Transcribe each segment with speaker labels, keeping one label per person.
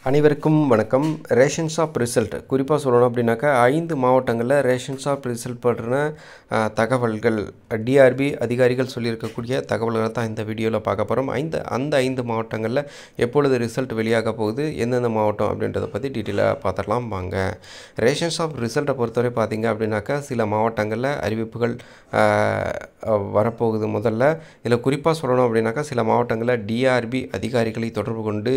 Speaker 1: அனைவருக்கும் வணக்கம். Ration shop result குறிப்பாக சொல்லணும் அப்படின்னாக்கா 5 மாவட்டங்களில் ரேஷன் ஷாப் ரிசல்ட் பற்றின தகவல்கள் டிஆர்பி அதிகாரிகள் சொல்லியிருக்கக்கூடிய தகவல்களை தான் இந்த வீடியோவில் பார்க்க போகிறோம். அந்த 5 மாவட்டங்களில் எப்பொழுது ரிசல்ட் வெளியாக போகுது, எந்தெந்த மாவட்டம் அப்படின்றத பற்றி டீட்டெயிலாக பார்த்துடலாம் வாங்க. ரேஷன் ஷாப் ரிசல்ட்டை பொறுத்தவரை பார்த்திங்க அப்படின்னாக்கா சில மாவட்டங்களில் அறிவிப்புகள் வரப்போகுது. முதல்ல இதில் குறிப்பாக சொல்லணும் அப்படின்னாக்கா சில மாவட்டங்களில் டிஆர்பி அதிகாரிகளை தொடர்பு கொண்டு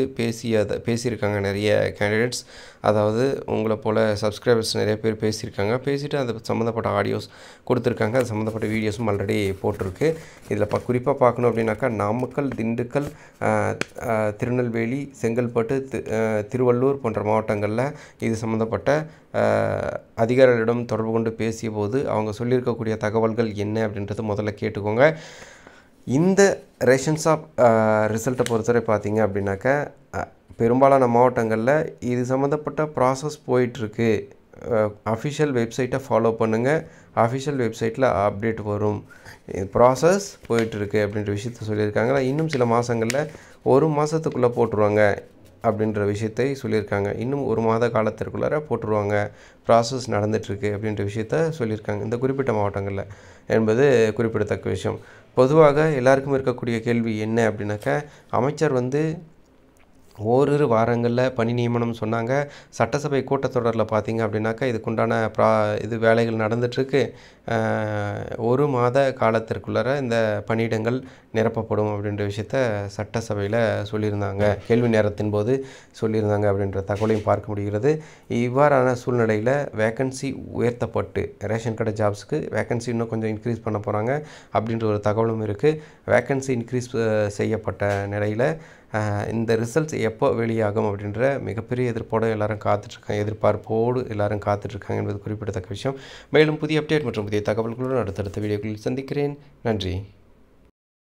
Speaker 1: பேசியிருக்காங்க நிறைய கேண்டிடேட்ஸ். அதாவது உங்களை போல் சப்ஸ்கிரைபர்ஸ் நிறைய பேர் பேசிட்டு அது சம்மந்தப்பட்ட ஆடியோஸ் கொடுத்துருக்காங்க. அது சம்மந்தப்பட்ட வீடியோஸும் ஆல்ரெடி போட்டிருக்கு. இதில் குறிப்பாக பார்க்கணும் அப்படின்னாக்கா நாமக்கல், திண்டுக்கல், திருநெல்வேலி, செங்கல்பட்டு, திருவள்ளூர் போன்ற மாவட்டங்களில் இது சம்மந்தப்பட்ட அதிகாரிகளிடம் தொடர்பு கொண்டு பேசிய போது அவங்க சொல்லியிருக்கக்கூடிய தகவல்கள் என்ன அப்படின்றது முதல்ல கேட்டுக்கோங்க. இந்த ரேஷன் ஷாப் ரிசல்ட்டை பொறுத்தவரை பார்த்தீங்க அப்படின்னாக்கா பெரும்பாலான மாவட்டங்களில் இது சம்மந்தப்பட்ட ப்ராசஸ் போயிட்டுருக்கு. அஃபிஷியல் வெப்சைட்டை ஃபாலோ பண்ணுங்கள். அஃபிஷியல் வெப்சைட்டில் அப்டேட் வரும். ப்ராசஸ் போயிட்டுருக்கு அப்படின்ற விஷயத்த சொல்லியிருக்காங்க. இன்னும் சில மாதங்களில் 1 மாதத்துக்குள்ளே போட்டுருவாங்க அப்படின்ற விஷயத்தை சொல்லியிருக்காங்க. இன்னும் 1 மாத காலத்திற்குள்ளார போட்டுருவாங்க, ப்ராசஸ் நடந்துகிட்ருக்கு அப்படின்ற விஷயத்த சொல்லியிருக்காங்க இந்த குறிப்பிட்ட மாவட்டங்களில் என்பது குறிப்பிடத்தக்க விஷயம். பொதுவாக எல்லாருக்கும் இருக்கக்கூடிய கேள்வி என்ன அப்படின்னாக்கா, அமைச்சர் ஓரிரு வாரங்களில் பணி நியமனம் சொன்னாங்க. சட்டசபை கூட்டத்தொடரில் பார்த்திங்க அப்படின்னாக்கா இதுக்குண்டான இது வேலைகள் நடந்துகிட்ருக்கு. 1 மாத காலத்திற்குள்ளார இந்த பணியிடங்கள் நிரப்பப்படும் அப்படின்ற விஷயத்த சட்டசபையில் சொல்லியிருந்தாங்க. கேள்வி நேரத்தின் போது சொல்லியிருந்தாங்க அப்படின்ற தகவலையும் பார்க்க முடிகிறது. இவ்வாறான சூழ்நிலையில் வேக்கன்சி உயர்த்தப்பட்டு ரேஷன் கடை ஜாப்ஸுக்கு வேக்கன்சி இன்னும் கொஞ்சம் இன்க்ரீஸ் பண்ண போகிறாங்க அப்படின்ற ஒரு தகவலும் இருக்குது. வேக்கன்சி இன்க்ரீஸ் செய்யப்பட்ட நிலையில் இந்த ரிசல்ட்ஸ் எப்போ வெளியாகும் அப்படின்ற மிகப்பெரிய எதிர்பார்ப்போடு எல்லாரும் காத்துட்ருக்காங்க என்பது குறிப்பிடத்தக்க விஷயம். மேலும் புதிய அப்டேட் மற்றும் புதிய தகவல்களுடன் அடுத்தடுத்த வீடியோக்களில் சந்திக்கிறேன். நன்றி.